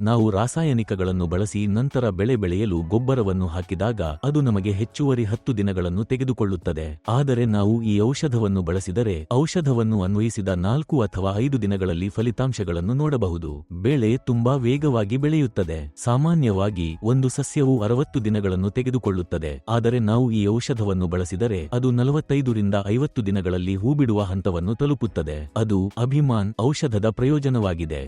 ನಾವು ರಾಸಾಯನಿಕಗಳನ್ನು ಬಳಸಿ ನಂತರ ಬೆಳೆ ಬೆಳೆಯಲು ಗೊಬ್ಬರವನ್ನು ಹಾಕಿದಾಗ ಅದು ನಮಗೆ ಹೆಚ್ಚುವರಿ 10 ದಿನಗಳನ್ನು ತೆಗೆದುಕೊಳ್ಳುತ್ತದೆ. ಆದರೆ ನಾವು ಈ ಔಷಧವನ್ನು ಬಳಸಿದರೆ ಔಷಧವನ್ನು ಅನ್ವಯಿಸಿದ 4 ಅಥವಾ 5 ದಿನಗಳಲ್ಲಿ ಫಲಿತಾಂಶಗಳನ್ನು ನೋಡಬಹುದು. ಬೆಳೆ ತುಂಬಾ ವೇಗವಾಗಿ ಬೆಳೆಯುತ್ತದೆ. ಸಾಮಾನ್ಯವಾಗಿ ಒಂದು ಸಸ್ಯವು 60 ದಿನಗಳನ್ನು ತೆಗೆದುಕೊಳ್ಳುತ್ತದೆ. ಆದರೆ ನಾವು ಈ ಔಷಧವನ್ನು ಬಳಸಿದರೆ ಅದು 45 ರಿಂದ 50 ದಿನಗಳಲ್ಲಿ ಹೂಬಿಡುವ ಹಂತವನ್ನು ತಲುಪುತ್ತದೆ. ಅದು ಅಭಿಮಾನ್ ಔಷಧದ ಪ್ರಯೋಜನವಾಗಿದೆ.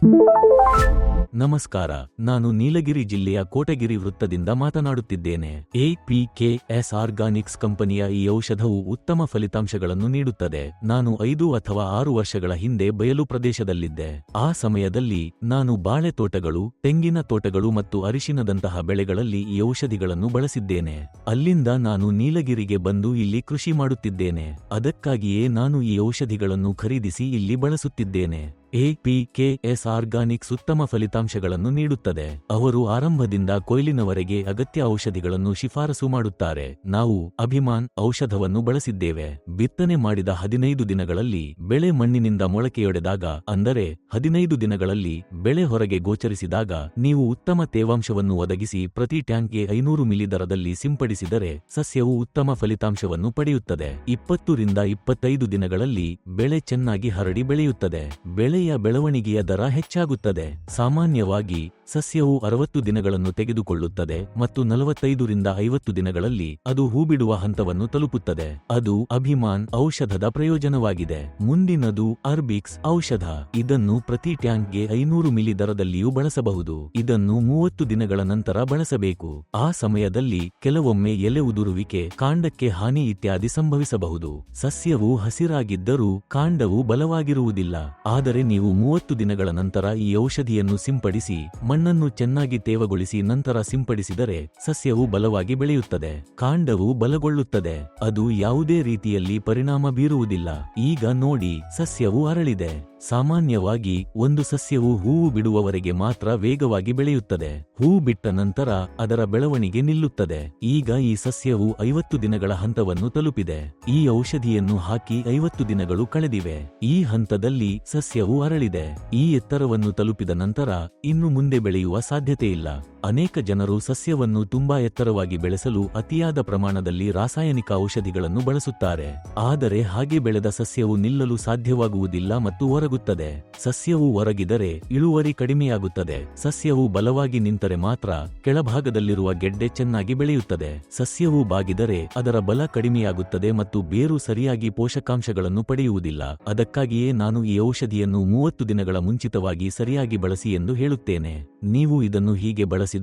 ನಮಸ್ಕಾರ, ನಾನು ನೀಲಗಿರಿ ಜಿಲ್ಲೆಯ ಕೋಟಗಿರಿ ವೃತ್ತದಿಂದ ಮಾತನಾಡುತ್ತಿದ್ದೇನೆ. APKS ಆರ್ಗಾನಿಕ್ಸ್ ಕಂಪನಿಯ ಈ ಔಷಧವು ಉತ್ತಮ ಫಲಿತಾಂಶಗಳನ್ನು ನೀಡುತ್ತದೆ. ನಾನು 5 ಅಥವಾ 6 ವರ್ಷಗಳ ಹಿಂದೆ ಬಯಲು ಪ್ರದೇಶದಲ್ಲಿದ್ದೆ. ಆ ಸಮಯದಲ್ಲಿ ನಾನು ಬಾಳೆ ತೋಟಗಳು, ತೆಂಗಿನ ತೋಟಗಳು ಮತ್ತು ಅರಿಶಿನದಂತಹ ಬೆಳೆಗಳಲ್ಲಿ ಈ ಔಷಧಿಗಳನ್ನು ಬಳಸಿದ್ದೇನೆ. ಅಲ್ಲಿಂದ ನಾನು ನೀಲಗಿರಿಗೆ ಬಂದು ಇಲ್ಲಿ ಕೃಷಿ ಮಾಡುತ್ತಿದ್ದೇನೆ. ಅದಕ್ಕಾಗಿಯೇ ನಾನು ಈ ಔಷಧಿಗಳನ್ನು ಖರೀದಿಸಿ ಇಲ್ಲಿ ಬಳಸುತ್ತಿದ್ದೇನೆ. APKS ಆರ್ಗಾನಿಕ್ಸ್ ಉತ್ತಮ ಫಲಿತಾಂಶಗಳನ್ನು ನೀಡುತ್ತದೆ. ಅವರು ಆರಂಭದಿಂದ ಕೊಯ್ಲಿನವರೆಗೆ ಅಗತ್ಯ ಔಷಧಿಗಳನ್ನು ಶಿಫಾರಸು ಮಾಡುತ್ತಾರೆ. ನಾವು ಅಭಿಮಾನ್ ಔಷಧವನ್ನು ಬಳಸಿದ್ದೇವೆ. ಬಿತ್ತನೆ ಮಾಡಿದ 15 ದಿನಗಳಲ್ಲಿ ಬೆಳೆ ಮಣ್ಣಿನಿಂದ ಮೊಳಕೆಯೊಡೆದಾಗ, ಅಂದರೆ 15 ದಿನಗಳಲ್ಲಿ ಬೆಳೆ ಹೊರಗೆ ಗೋಚರಿಸಿದಾಗ ನೀವು ಉತ್ತಮ ತೇವಾಂಶವನ್ನು ಒದಗಿಸಿ ಪ್ರತಿ ಟ್ಯಾಂಕ್ಗೆ 500 ಮಿಲಿ ದರದಲ್ಲಿ ಸಿಂಪಡಿಸಿದರೆ ಸಸ್ಯವು ಉತ್ತಮ ಫಲಿತಾಂಶವನ್ನು ಪಡೆಯುತ್ತದೆ. 20 ರಿಂದ 25 ದಿನಗಳಲ್ಲಿ ಬೆಳೆ ಚೆನ್ನಾಗಿ ಹರಡಿ ಬೆಳೆಯುತ್ತದೆ. ಬೆಳೆಯ ಬೆಳವಣಿಗೆಯ ದರ ಹೆಚ್ಚಾಗುತ್ತದೆ. ಸಾಮಾನ್ಯವಾಗಿ ಸಸ್ಯವು 60 ದಿನಗಳನ್ನು ತೆಗೆದುಕೊಳ್ಳುತ್ತದೆ ಮತ್ತು 45 ರಿಂದ 50 ದಿನಗಳಲ್ಲಿ ಅದು ಹೂಬಿಡುವ ಹಂತವನ್ನು ತಲುಪುತ್ತದೆ. ಅದು ಅಭಿಮಾನ್ ಔಷಧದ ಪ್ರಯೋಜನವಾಗಿದೆ. ಮುಂದಿನದು ಅರ್ಬಿಕ್ಸ್ ಔಷಧ. ಇದನ್ನು ಪ್ರತಿ ಟ್ಯಾಂಕ್ಗೆ 500 ಮಿಲಿ ದರದಲ್ಲಿಯೂ ಬಳಸಬಹುದು. ಇದನ್ನು 30 ದಿನಗಳ ನಂತರ ಬಳಸಬೇಕು. ಆ ಸಮಯದಲ್ಲಿ ಕೆಲವೊಮ್ಮೆ ಎಲೆ ಉದುರುವಿಕೆ, ಕಾಂಡಕ್ಕೆ ಹಾನಿ ಇತ್ಯಾದಿ ಸಂಭವಿಸಬಹುದು. ಸಸ್ಯವು ಹಸಿರಾಗಿದ್ದರೂ ಕಾಂಡವು ಬಲವಾಗಿರುವುದಿಲ್ಲ. ಆದರೆ ನೀವು 30 ದಿನಗಳ ನಂತರ ಈ ಔಷಧಿಯನ್ನು ಸಿಂಪಡಿಸಿ ಮಣ್ಣನ್ನು ಚೆನ್ನಾಗಿ ತೇವಗೊಳಿಸಿ ನಂತರ ಸಿಂಪಡಿಸಿದರೆ ಸಸ್ಯವು ಬಲವಾಗಿ ಬೆಳೆಯುತ್ತದೆ. ಕಾಂಡವು ಬಲಗೊಳ್ಳುತ್ತದೆ. ಅದು ಯಾವುದೇ ರೀತಿಯಲ್ಲಿ ಪರಿಣಾಮ ಬೀರುವುದಿಲ್ಲ. ಈಗ ನೋಡಿ, ಸಸ್ಯವು ಅರಳಿದೆ. ಸಾಮಾನ್ಯವಾಗಿ ಒಂದು ಸಸ್ಯವು ಹೂವು ಬಿಡುವವರೆಗೆ ಮಾತ್ರ ವೇಗವಾಗಿ ಬೆಳೆಯುತ್ತದೆ. ಹೂವು ಬಿಟ್ಟ ನಂತರ ಅದರ ಬೆಳವಣಿಗೆ ನಿಲ್ಲುತ್ತದೆ. ಈಗ ಈ ಸಸ್ಯವು 50 ದಿನಗಳ ಹಂತವನ್ನು ತಲುಪಿದೆ. ಈ ಔಷಧಿಯನ್ನು ಹಾಕಿ 50 ದಿನಗಳು ಕಳೆದಿವೆ. ಈ ಹಂತದಲ್ಲಿ ಸಸ್ಯವು ಅರಳಿದೆ. ಈ ಎತ್ತರವನ್ನು ತಲುಪಿದ ನಂತರ ಇನ್ನು ಮುಂದೆ ಬೆಳೆಯುವ ಸಾಧ್ಯತೆಯಿಲ್ಲ. ಅನೇಕ ಜನರು ಸಸ್ಯವನ್ನು ತುಂಬಾ ಎತ್ತರವಾಗಿ ಬೆಳೆಸಲು ಅತಿಯಾದ ಪ್ರಮಾಣದಲ್ಲಿ ರಾಸಾಯನಿಕ ಔಷಧಿಗಳನ್ನು ಬಳಸುತ್ತಾರೆ. ಆದರೆ ಹಾಗೆ ಬೆಳೆದ ಸಸ್ಯವು ನಿಲ್ಲಲು ಸಾಧ್ಯವಾಗುವುದಿಲ್ಲ ಮತ್ತು ಹೊರಗುತ್ತದೆ. ಸಸ್ಯವು ಹೊರಗಿದರೆ ಇಳುವರಿ ಕಡಿಮೆಯಾಗುತ್ತದೆ. ಸಸ್ಯವು ಬಲವಾಗಿ ನಿಂತರೆ ಮಾತ್ರ ಕೆಳಭಾಗದಲ್ಲಿರುವ ಗೆಡ್ಡೆ ಚೆನ್ನಾಗಿ ಬೆಳೆಯುತ್ತದೆ. ಸಸ್ಯವು ಬಾಗಿದರೆ ಅದರ ಬಲ ಕಡಿಮೆಯಾಗುತ್ತದೆ ಮತ್ತು ಬೇರು ಸರಿಯಾಗಿ ಪೋಷಕಾಂಶಗಳನ್ನು ಪಡೆಯುವುದಿಲ್ಲ. ಅದಕ್ಕಾಗಿಯೇ ನಾನು ಈ ಔಷಧಿಯನ್ನು 30 ದಿನಗಳ ಮುಂಚಿತವಾಗಿ ಸರಿಯಾಗಿ ಬಳಸಿ ಎಂದು ಹೇಳುತ್ತೇನೆ. ನೀವು ಇದನ್ನು ಹೀಗೆ ಬಳಸಿದರೆ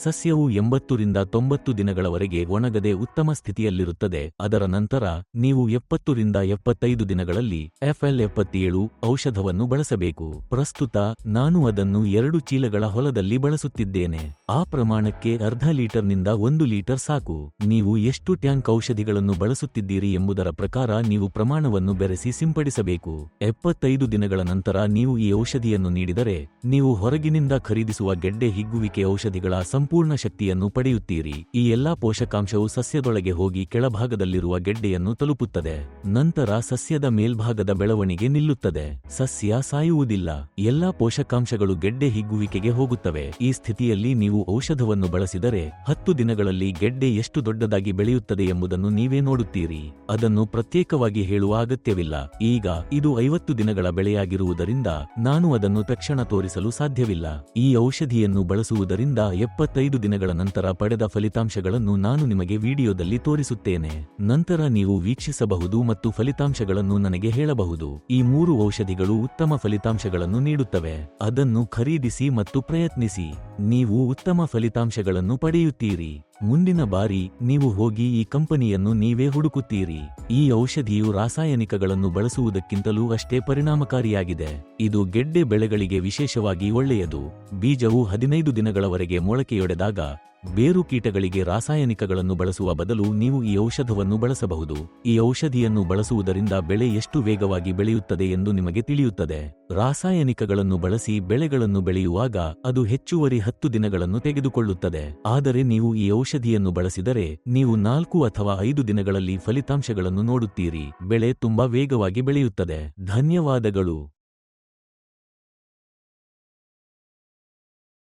ಸಸ್ಯವು 80 ರಿಂದ 90 ದಿನಗಳವರೆಗೆ ಒಣಗದೆ ಉತ್ತಮ ಸ್ಥಿತಿಯಲ್ಲಿರುತ್ತದೆ. ಅದರ ನಂತರ ನೀವು 70 ರಿಂದ 75 ದಿನಗಳಲ್ಲಿ FL77 ಔಷಧವನ್ನು ಬಳಸಬೇಕು. ಪ್ರಸ್ತುತ ನಾನು ಅದನ್ನು 2 ಚೀಲಗಳ ಹೊಲದಲ್ಲಿ ಬಳಸುತ್ತಿದ್ದೇನೆ. ಆ ಪ್ರಮಾಣಕ್ಕೆ ಅರ್ಧ ಲೀಟರ್ನಿಂದ 1 ಲೀಟರ್ ಸಾಕು. ನೀವು ಎಷ್ಟು ಟ್ಯಾಂಕ್ ಔಷಧಿಗಳನ್ನು ಬಳಸುತ್ತಿದ್ದೀರಿ ಎಂಬುದರ ಪ್ರಕಾರ ನೀವು ಪ್ರಮಾಣವನ್ನು ಬೆರೆಸಿ ಸಿಂಪಡಿಸಬೇಕು. 75 ದಿನಗಳ ನಂತರ ನೀವು ಈ ಔಷಧಿಯನ್ನು ನೀಡಿದರೆ ನೀವು ಹೊರಗಿನಿಂದ ಖರೀದಿಸುವ ಗೆಡ್ಡೆ ಹಿಗ್ಗುವಿಕೆ ಔಷಧಿಗಳ ಸಂಪೂರ್ಣ ಶಕ್ತಿಯನ್ನು ಪಡೆಯುತ್ತೀರಿ. ಈ ಎಲ್ಲಾ ಪೋಷಕಾಂಶವು ಸಸ್ಯದೊಳಗೆ ಹೋಗಿ ಕೆಳಭಾಗದಲ್ಲಿರುವ ಗೆಡ್ಡೆಯನ್ನು ತಲುಪುತ್ತದೆ. ನಂತರ ಸಸ್ಯದ ಮೇಲ್ಭಾಗದ ಬೆಳವಣಿಗೆ ನಿಲ್ಲುತ್ತದೆ. ಸಸ್ಯ ಸಾಯುವುದಿಲ್ಲ. ಎಲ್ಲಾ ಪೋಷಕಾಂಶಗಳು ಗೆಡ್ಡೆ ಹಿಗ್ಗುವಿಕೆಗೆ ಹೋಗುತ್ತವೆ. ಈ ಸ್ಥಿತಿಯಲ್ಲಿ ನೀವು ಔಷಧವನ್ನು ಬಳಸಿದರೆ 10 ದಿನಗಳಲ್ಲಿ ಗೆಡ್ಡೆ ಎಷ್ಟು ದೊಡ್ಡದಾಗಿ ಬೆಳೆಯುತ್ತದೆ ಎಂಬುದನ್ನು ನೀವೇ ನೋಡುತ್ತೀರಿ. ಅದನ್ನು ಪ್ರತ್ಯೇಕವಾಗಿ ಹೇಳುವ ಅಗತ್ಯವಿಲ್ಲ. ಈಗ ಇದು 50 ದಿನಗಳ ಬೆಳೆಯಾಗಿರುವುದರಿಂದ ನಾನು ಅದನ್ನು ತಕ್ಷಣ ತೋರಿಸಲು ಸಾಧ್ಯವಿಲ್ಲ. ಈ ಔಷಧಿಯನ್ನು ಬಳಸುವುದರಿಂದ 75 ದಿನಗಳ ನಂತರ ಪಡೆದ ಫಲಿತಾಂಶಗಳನ್ನು ನಾನು ನಿಮಗೆ ವಿಡಿಯೋದಲ್ಲಿ ತೋರಿಸುತ್ತೇನೆ. ನಂತರ ನೀವು ವೀಕ್ಷಿಸಬಹುದು ಮತ್ತು ಫಲಿತಾಂಶಗಳನ್ನು ನನಗೆ ಹೇಳಬಹುದು. ಈ 3 ಔಷಧಿಗಳು ಉತ್ತಮ ಫಲಿತಾಂಶಗಳನ್ನು ನೀಡುತ್ತವೆ. ಅದನ್ನು ಖರೀದಿಸಿ ಮತ್ತು ಪ್ರಯತ್ನಿಸಿ. ನೀವು ಉತ್ತಮ ಫಲಿತಾಂಶಗಳನ್ನು ಪಡೆಯುತ್ತೀರಿ. ಮುಂದಿನ ಬಾರಿ ನೀವು ಹೋಗಿ ಈ ಕಂಪನಿಯನ್ನು ನೀವೇ ಹುಡುಕುತ್ತೀರಿ. ಈ ಔಷಧಿಯು ರಾಸಾಯನಿಕಗಳನ್ನು ಬಳಸುವುದಕ್ಕಿಂತಲೂ ಅಷ್ಟೇ ಪರಿಣಾಮಕಾರಿಯಾಗಿದೆ. ಇದು ಗೆಡ್ಡೆ ಬೆಳೆಗಳಿಗೆ ವಿಶೇಷವಾಗಿ ಒಳ್ಳೆಯದು. ಬೀಜವು 15 ದಿನಗಳವರೆಗೆ ಮೊಳಕೆಯೊಡೆದಾಗ ಬೇರು ಕೀಟಗಳಿಗೆ ರಾಸಾಯನಿಕಗಳನ್ನು ಬಳಸುವ ಬದಲು ನೀವು ಈ ಔಷಧವನ್ನು ಬಳಸಬಹುದು. ಈ ಔಷಧಿಯನ್ನು ಬಳಸುವುದರಿಂದ ಬೆಳೆ ಎಷ್ಟು ವೇಗವಾಗಿ ಬೆಳೆಯುತ್ತದೆ ಎಂದು ನಿಮಗೆ ತಿಳಿಯುತ್ತದೆ. ರಾಸಾಯನಿಕಗಳನ್ನು ಬಳಸಿ ಬೆಳೆಗಳನ್ನು ಬೆಳೆಯುವಾಗ ಅದು ಹೆಚ್ಚುವರಿ 10 ದಿನಗಳನ್ನು ತೆಗೆದುಕೊಳ್ಳುತ್ತದೆ. ಆದರೆ ನೀವು ಈ ಔಷಧಿಯನ್ನು ಬಳಸಿದರೆ ನೀವು 4 ಅಥವಾ 5 ದಿನಗಳಲ್ಲಿ ಫಲಿತಾಂಶಗಳನ್ನು ನೋಡುತ್ತೀರಿ. ಬೆಳೆ ತುಂಬಾ ವೇಗವಾಗಿ ಬೆಳೆಯುತ್ತದೆ. ಧನ್ಯವಾದಗಳು.